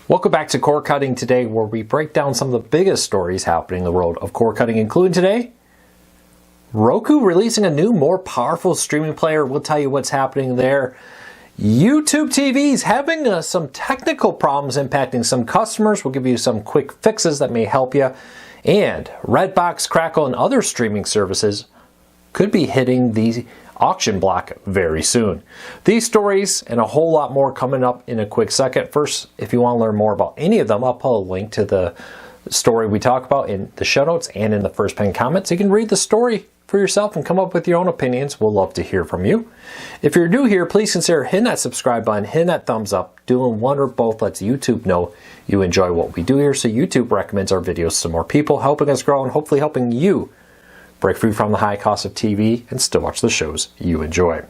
Welcome back to Cord Cutting Today, where we break down some of the biggest stories happening in the world of cord cutting, including today, Roku releasing a new, more powerful streaming player. We'll tell you what's happening there. YouTube TVs having some technical problems impacting some customers. We'll give you some quick fixes that may help you. And Redbox, Crackle, and other streaming services could be hitting the auction block very soon. These stories and a whole lot more coming up in a quick second. First, if you want to learn more about any of them, I'll put a link to the story we talk about in the show notes and in the first pinned comment, so you can read the story for yourself and come up with your own opinions. We'll love to hear from you. If you're new here, please consider hitting that subscribe button, hitting that thumbs up. Doing one or both lets YouTube know you enjoy what we do here, so YouTube recommends our videos to more people, helping us grow and hopefully helping you break free from the high cost of TV and still watch the shows you enjoy.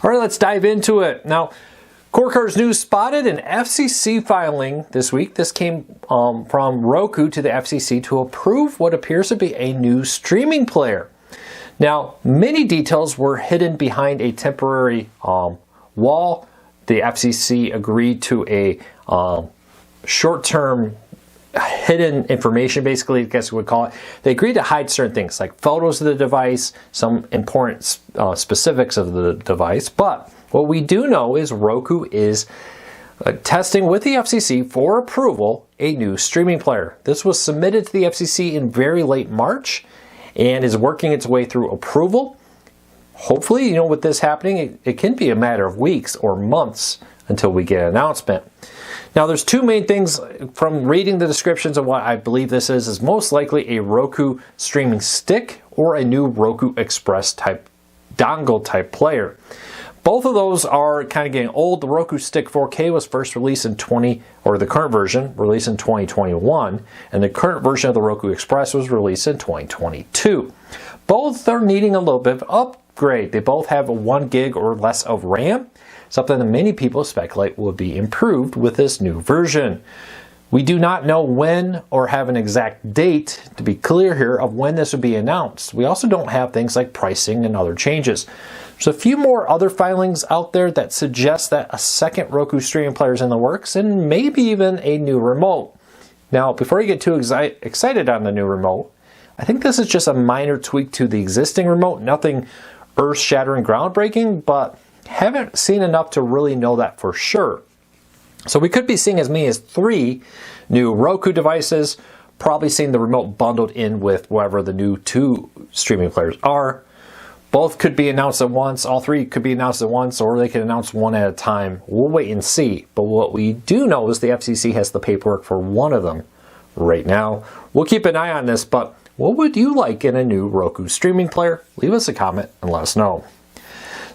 All right, let's dive into it. Now, Cord Cutters News spotted an FCC filing this week. This came from Roku to the FCC to approve what appears to be a new streaming player. Now, many details were hidden behind a temporary wall. The FCC agreed to a short-term hidden information, basically, I guess we would call it. They agreed to hide certain things like photos of the device, some important specifics of the device. But what we do know is Roku is testing with the FCC for approval a new streaming player. This was submitted to the FCC in very late March and is working its way through approval. Hopefully, with this happening, it can be a matter of weeks or months until we get an announcement. Now, there's two main things from reading the descriptions of what I believe this is most likely a Roku streaming stick or a new Roku Express type dongle type player. Both of those are kind of getting old. The Roku Stick 4K was first released in the current version released in 2021, and the current version of the Roku Express was released in 2022. Both are needing a little bit of upgrade. They both have 1 gig or less of RAM, something that many people speculate will be improved with this new version. We do not know when or have an exact date, to be clear here, of when this would be announced. We also don't have things like pricing and other changes. There's a few more other filings out there that suggest that a second Roku streaming player is in the works and maybe even a new remote. Now, before you get too excited on the new remote, I think this is just a minor tweak to the existing remote, nothing earth-shattering, groundbreaking, but haven't seen enough to really know that for sure. So we could be seeing as many as 3 new Roku devices, probably seeing the remote bundled in with whatever the new 2 streaming players are. Both could be announced at once, all 3 could be announced at once, or they could announce one at a time. We'll wait and see. But what we do know is the FCC has the paperwork for one of them right now. We'll keep an eye on this, but what would you like in a new Roku streaming player? Leave us a comment and let us know.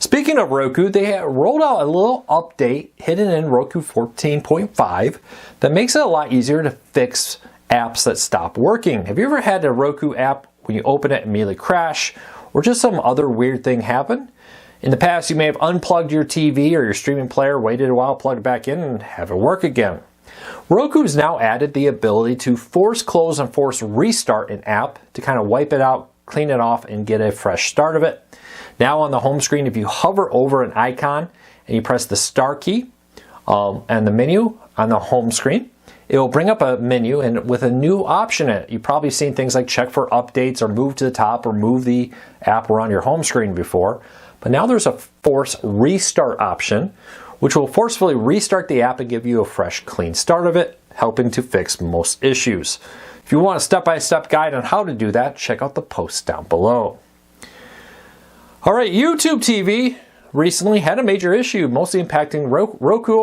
Speaking of Roku, they rolled out a little update hidden in Roku 14.5 that makes it a lot easier to fix apps that stop working. Have you ever had a Roku app, when you open it, immediately crash, or just some other weird thing happen? In the past, you may have unplugged your TV or your streaming player, waited a while, plugged it back in, and have it work again. Roku's now added the ability to force close and force restart an app to kind of wipe it out, clean it off, and get a fresh start of it. Now on the home screen, if you hover over an icon and you press the star key and the menu on the home screen, it will bring up a menu and with a new option in it. You've probably seen things like check for updates or move to the top or move the app around your home screen before. But now there's a force restart option, which will forcefully restart the app and give you a fresh, clean start of it, helping to fix most issues. If you want a step-by-step guide on how to do that, check out the post down below. All right, YouTube TV recently had a major issue, mostly impacting Roku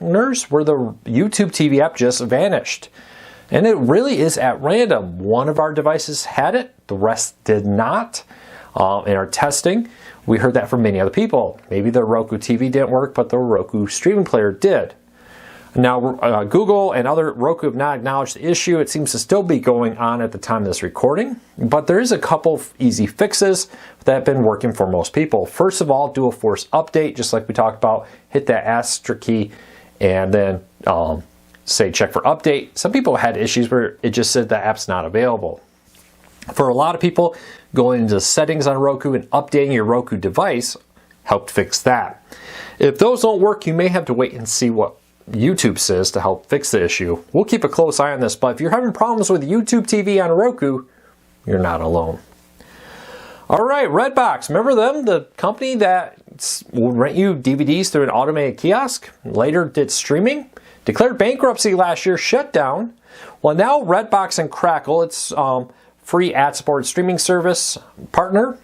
owners, where the YouTube TV app just vanished. And it really is at random. One of our devices had it, the rest did not. In our testing, we heard that from many other people. Maybe the Roku TV didn't work, but the Roku streaming player did. Now, Google and other Roku have not acknowledged the issue. It seems to still be going on at the time of this recording, but there is a couple of easy fixes that have been working for most people. First of all, do a force update, just like we talked about. Hit that asterisk key and then say check for update. Some people had issues where it just said the app's not available. For a lot of people, going into settings on Roku and updating your Roku device helped fix that. If those don't work, you may have to wait and see what YouTube says to help fix the issue. We'll keep a close eye on this, but if you're having problems with YouTube TV on Roku, you're not alone. All right, Redbox, remember them? The company that will rent you DVDs through an automated kiosk, later did streaming, declared bankruptcy last year, shut down. Well, now Redbox and Crackle, its free ad-supported streaming service partner,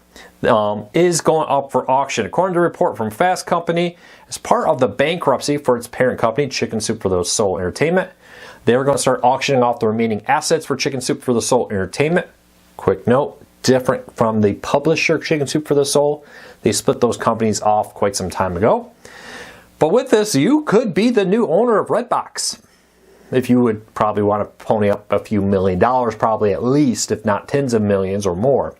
is going up for auction. According to a report from Fast Company, as part of the bankruptcy for its parent company, Chicken Soup for the Soul Entertainment, they were going to start auctioning off the remaining assets for Chicken Soup for the Soul Entertainment. Quick note, different from the publisher Chicken Soup for the Soul. They split those companies off quite some time ago. But with this, you could be the new owner of Redbox. If you would probably want to pony up a few $1 million, probably at least, if not tens of millions or more.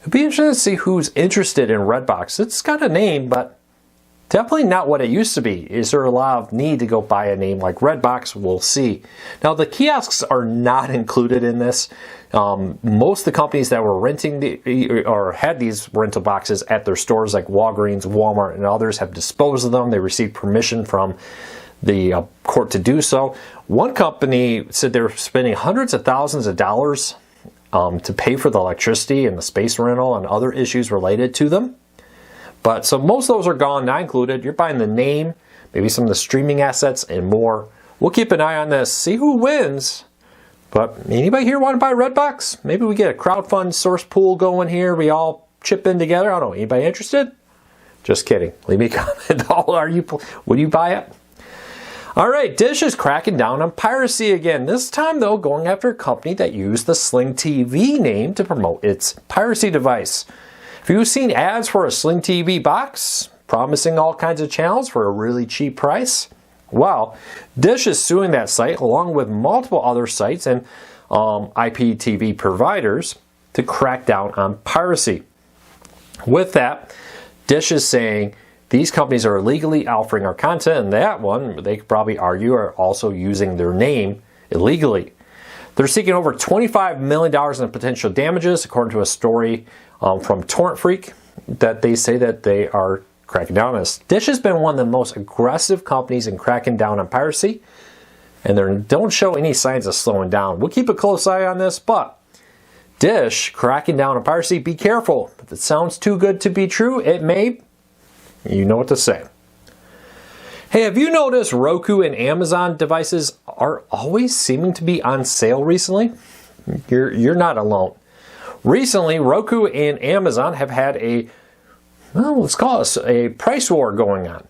It'd be interesting to see who's interested in Redbox. It's got a name, but definitely not what it used to be. Is there a lot of need to go buy a name like Redbox? We'll see. Now, the kiosks are not included in this. Most of the companies that were renting or had these rental boxes at their stores like Walgreens, Walmart, and others have disposed of them. They received permission from the court to do so. One company said they were spending hundreds of thousands of dollars to pay for the electricity and the space rental and other issues related to them. But so most of those are gone, not included. You're buying the name, maybe some of the streaming assets and more. We'll keep an eye on this, see who wins. But anybody here want to buy Redbox? Maybe we get a crowdfund source pool going here. We all chip in together. I don't know. Anybody interested? Just kidding. Leave me a comment. Would you buy it? All right, Dish is cracking down on piracy again. This time, though, going after a company that used the Sling TV name to promote its piracy device. Have you seen ads for a Sling TV box promising all kinds of channels for a really cheap price? Well, Dish is suing that site along with multiple other sites and IPTV providers to crack down on piracy. With that, Dish is saying these companies are illegally offering our content, and that one, they could probably argue, are also using their name illegally. They're seeking over $25 million in potential damages, according to a story from Torrent Freak, that they say that they are cracking down on this. Dish has been one of the most aggressive companies in cracking down on piracy, and they don't show any signs of slowing down. We'll keep a close eye on this, but Dish cracking down on piracy, be careful. If it sounds too good to be true, it may. You know what to say. Hey, have you noticed Roku and Amazon devices are always seeming to be on sale recently? You're not alone. Recently, Roku and Amazon have had let's call it a price war going on.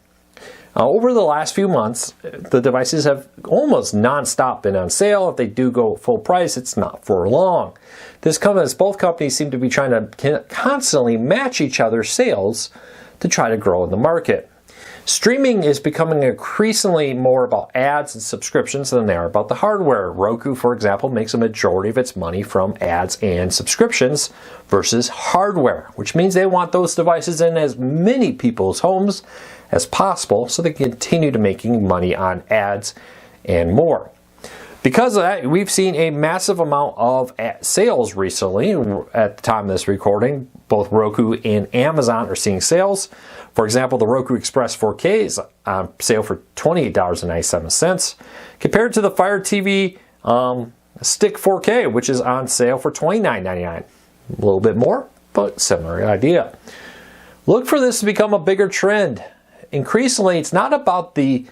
Over the last few months, the devices have almost non-stop been on sale. If they do go full price, it's not for long. Both companies seem to be trying to constantly match each other's sales to try to grow in the market. Streaming is becoming increasingly more about ads and subscriptions than they are about the hardware. Roku, for example, makes a majority of its money from ads and subscriptions versus hardware, which means they want those devices in as many people's homes as possible so they can continue to making money on ads and more. Because of that, we've seen a massive amount of sales recently. At the time of this recording, both Roku and Amazon are seeing sales. For example, the Roku Express 4K is on sale for $28.97, compared to the Fire TV Stick 4K, which is on sale for $29.99. A little bit more, but similar idea. Look for this to become a bigger trend. Increasingly, it's not about the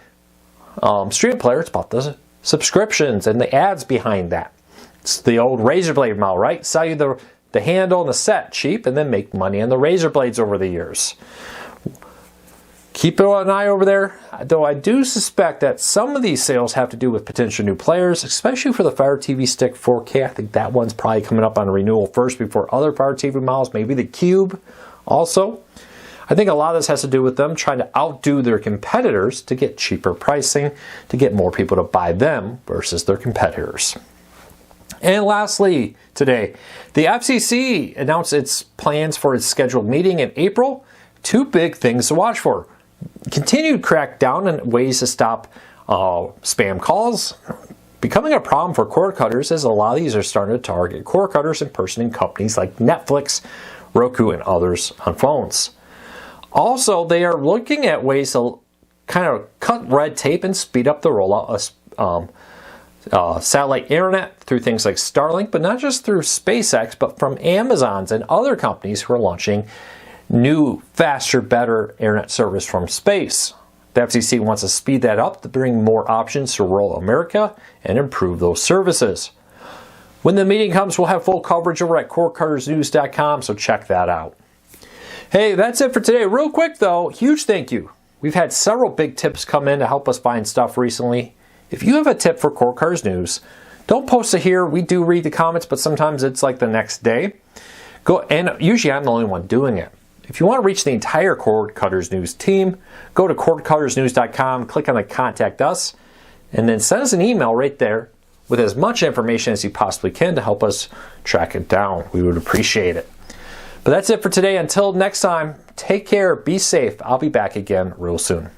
stream player, it's about the subscriptions and the ads behind that. It's the old razor blade model, right? Sell you the handle and the set cheap and then make money on the razor blades over the years. Keep an eye over there, though I do suspect that some of these sales have to do with potential new players, especially for the Fire TV Stick 4K. I think that one's probably coming up on a renewal first before other Fire TV models, maybe the Cube also. I think a lot of this has to do with them trying to outdo their competitors to get cheaper pricing, to get more people to buy them versus their competitors. And lastly, today, the FCC announced its plans for its scheduled meeting in April. Two big things to watch for. Continued crackdown and ways to stop spam calls. Becoming a problem for cord cutters, as a lot of these are starting to target cord cutters impersonating companies like Netflix, Roku, and others on phones. Also, they are looking at ways to kind of cut red tape and speed up the rollout of satellite internet through things like Starlink, but not just through SpaceX, but from Amazon's and other companies who are launching new, faster, better internet service from space. The FCC wants to speed that up to bring more options to rural America and improve those services. When the meeting comes, we'll have full coverage over at cordcuttersnews.com, so check that out. Hey, that's it for today. Real quick though, huge thank you. We've had several big tips come in to help us find stuff recently. If you have a tip for Cord Cutters News, don't post it here. We do read the comments, but sometimes it's like the next day. And usually I'm the only one doing it. If you want to reach the entire Cord Cutters News team, go to cordcuttersnews.com, click on the Contact Us, and then send us an email right there with as much information as you possibly can to help us track it down. We would appreciate it. But that's it for today. Until next time, take care, be safe. I'll be back again real soon.